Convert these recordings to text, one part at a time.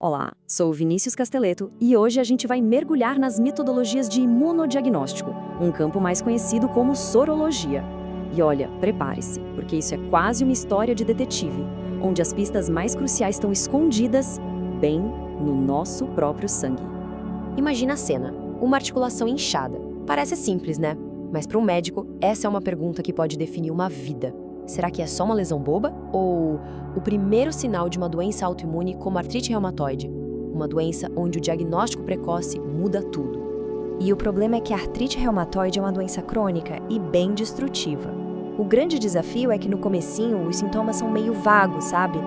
Olá, sou Vinícius Casteleto e hoje a gente vai mergulhar nas metodologias de imunodiagnóstico, um campo mais conhecido como sorologia. E olha, prepare-se, porque isso é quase uma história de detetive, onde as pistas mais cruciais estão escondidas, bem no nosso próprio sangue. Imagina a cena, uma articulação inchada. Parece simples, né? Mas para um médico, essa é uma pergunta que pode definir uma vida. Será que é só uma lesão boba? Ou o primeiro sinal de uma doença autoimune como artrite reumatoide? Uma doença onde o diagnóstico precoce muda tudo. E o problema é que a artrite reumatoide é uma doença crônica e bem destrutiva. O grande desafio é que no comecinho os sintomas são meio vagos, sabe?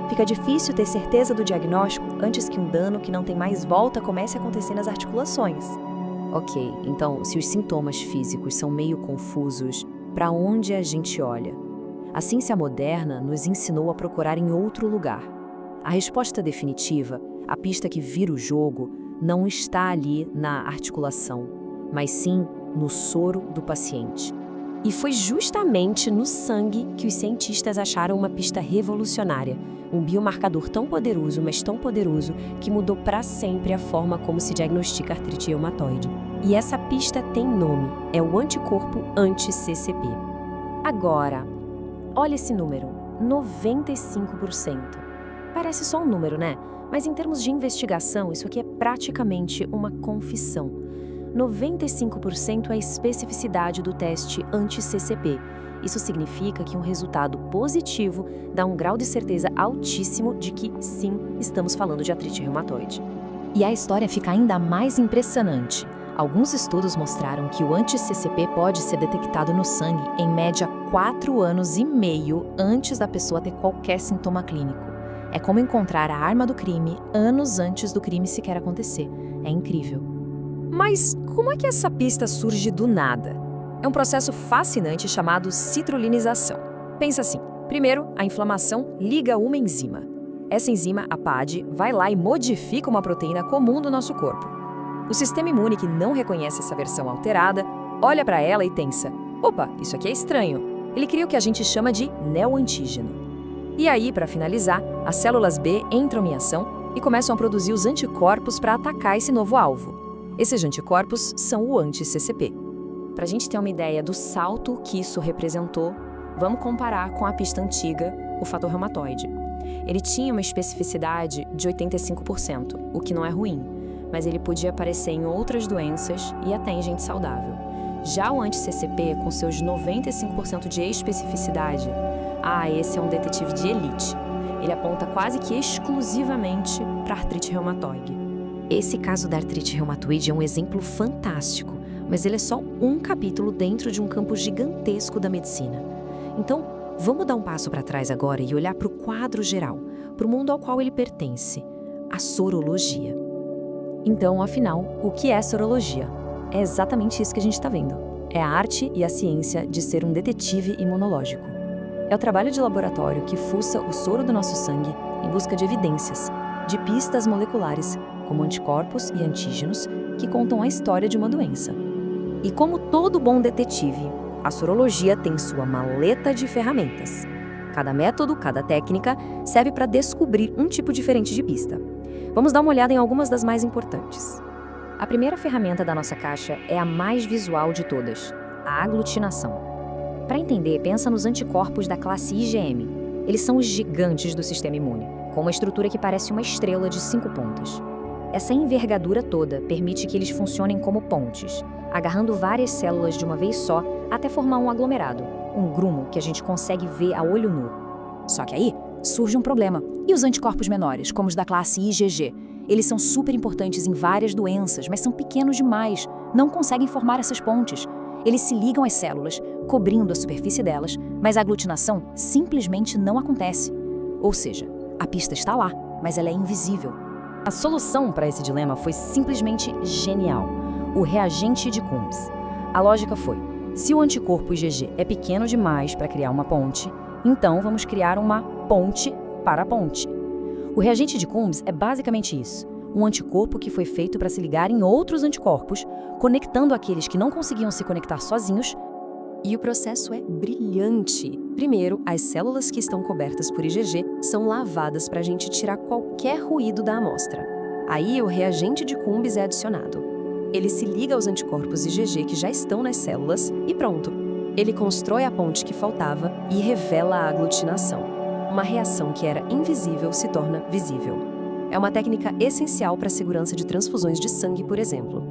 Fica difícil ter certeza do diagnóstico antes que um dano que não tem mais volta comece a acontecer nas articulações. Ok, então se os sintomas físicos são meio confusos, para onde a gente olha? A ciência moderna nos ensinou a procurar em outro lugar. A resposta definitiva, a pista que vira o jogo, não está ali na articulação, mas sim no soro do paciente. E foi justamente no sangue que os cientistas acharam uma pista revolucionária, um biomarcador tão poderoso, mas tão poderoso, que mudou para sempre a forma como se diagnostica artrite reumatoide. E essa pista tem nome, é o anticorpo anti-CCP. Agora, olha esse número, 95%. Parece só um número, né? Mas em termos de investigação, isso aqui é praticamente uma confissão. 95% é a especificidade do teste anti-CCP. Isso significa que um resultado positivo dá um grau de certeza altíssimo de que, sim, estamos falando de artrite reumatoide. E a história fica ainda mais impressionante. Alguns estudos mostraram que o anti-CCP pode ser detectado no sangue em média 4 anos e meio antes da pessoa ter qualquer sintoma clínico. É como encontrar a arma do crime anos antes do crime sequer acontecer. É incrível. Mas como é que essa pista surge do nada? É um processo fascinante chamado citrulinização. Pensa assim, primeiro, a inflamação liga uma enzima. Essa enzima, a PAD, vai lá e modifica uma proteína comum do nosso corpo. O sistema imune que não reconhece essa versão alterada, olha para ela e pensa, opa, isso aqui é estranho. Ele cria o que a gente chama de neoantígeno. E aí, para finalizar, as células B entram em ação e começam a produzir os anticorpos para atacar esse novo alvo. Esses anticorpos são o anti-CCP. Para a gente ter uma ideia do salto que isso representou, vamos comparar com a pista antiga, o fator reumatoide. Ele tinha uma especificidade de 85%, o que não é ruim, mas ele podia aparecer em outras doenças e até em gente saudável. Já o anti-CCP, com seus 95% de especificidade, esse é um detetive de elite. Ele aponta quase que exclusivamente para artrite reumatoide. Esse caso da artrite reumatoide é um exemplo fantástico, mas ele é só um capítulo dentro de um campo gigantesco da medicina. Então, vamos dar um passo para trás agora e olhar para o quadro geral, para o mundo ao qual ele pertence, a sorologia. Então, afinal, o que é sorologia? É exatamente isso que a gente está vendo. É a arte e a ciência de ser um detetive imunológico. É o trabalho de laboratório que fuça o soro do nosso sangue em busca de evidências, de pistas moleculares, como anticorpos e antígenos, que contam a história de uma doença. E como todo bom detetive, a sorologia tem sua maleta de ferramentas. Cada método, cada técnica, serve para descobrir um tipo diferente de pista. Vamos dar uma olhada em algumas das mais importantes. A primeira ferramenta da nossa caixa é a mais visual de todas, a aglutinação. Para entender, pensa nos anticorpos da classe IgM. Eles são os gigantes do sistema imune, com uma estrutura que parece uma estrela de 5 pontas. Essa envergadura toda permite que eles funcionem como pontes, agarrando várias células de uma vez só até formar um aglomerado, um grumo que a gente consegue ver a olho nu. Só que aí surge um problema. E os anticorpos menores, como os da classe IgG? Eles são super importantes em várias doenças, mas são pequenos demais, não conseguem formar essas pontes. Eles se ligam às células, cobrindo a superfície delas, mas a aglutinação simplesmente não acontece. Ou seja, a pista está lá, mas ela é invisível. A solução para esse dilema foi simplesmente genial: o reagente de Coombs. A lógica foi, se o anticorpo IgG é pequeno demais para criar uma ponte, então vamos criar uma ponte para a ponte. O reagente de Coombs é basicamente isso, um anticorpo que foi feito para se ligar em outros anticorpos, conectando aqueles que não conseguiam se conectar sozinhos E o processo é brilhante. Primeiro, as células que estão cobertas por IgG são lavadas para a gente tirar qualquer ruído da amostra. Aí, o reagente de Cumbis é adicionado. Ele se liga aos anticorpos IgG que já estão nas células e pronto. Ele constrói a ponte que faltava e revela a aglutinação. Uma reação que era invisível se torna visível. É uma técnica essencial para a segurança de transfusões de sangue, por exemplo.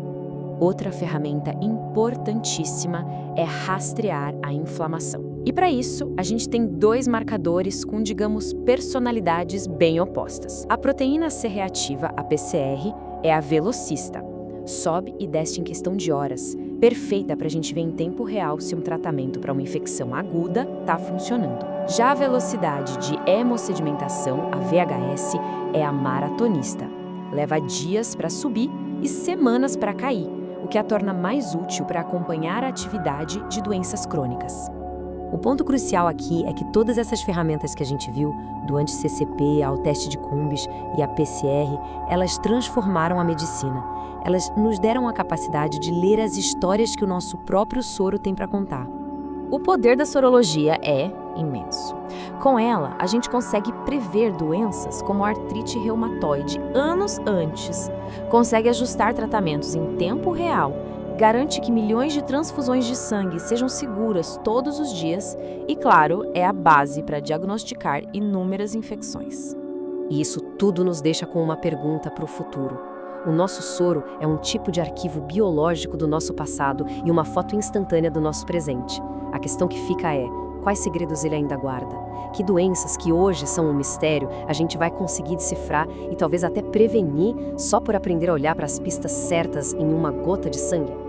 Outra ferramenta importantíssima é rastrear a inflamação. E para isso, a gente tem dois marcadores com, digamos, personalidades bem opostas. A proteína C reativa, a PCR, é a velocista. Sobe e desce em questão de horas. Perfeita para a gente ver em tempo real se um tratamento para uma infecção aguda está funcionando. Já a velocidade de hemossedimentação, a VHS, é a maratonista. Leva dias para subir e semanas para cair, o que a torna mais útil para acompanhar a atividade de doenças crônicas. O ponto crucial aqui é que todas essas ferramentas que a gente viu, do anti-CCP ao teste de Cumbis e a PCR, elas transformaram a medicina. Elas nos deram a capacidade de ler as histórias que o nosso próprio soro tem para contar. O poder da sorologia é imenso. Com ela, a gente consegue prever doenças como a artrite reumatoide anos antes, consegue ajustar tratamentos em tempo real, garante que milhões de transfusões de sangue sejam seguras todos os dias e, claro, é a base para diagnosticar inúmeras infecções. E isso tudo nos deixa com uma pergunta para o futuro. O nosso soro é um tipo de arquivo biológico do nosso passado e uma foto instantânea do nosso presente. A questão que fica é: quais segredos ele ainda guarda? Que doenças que hoje são um mistério a gente vai conseguir decifrar e talvez até prevenir só por aprender a olhar para as pistas certas em uma gota de sangue?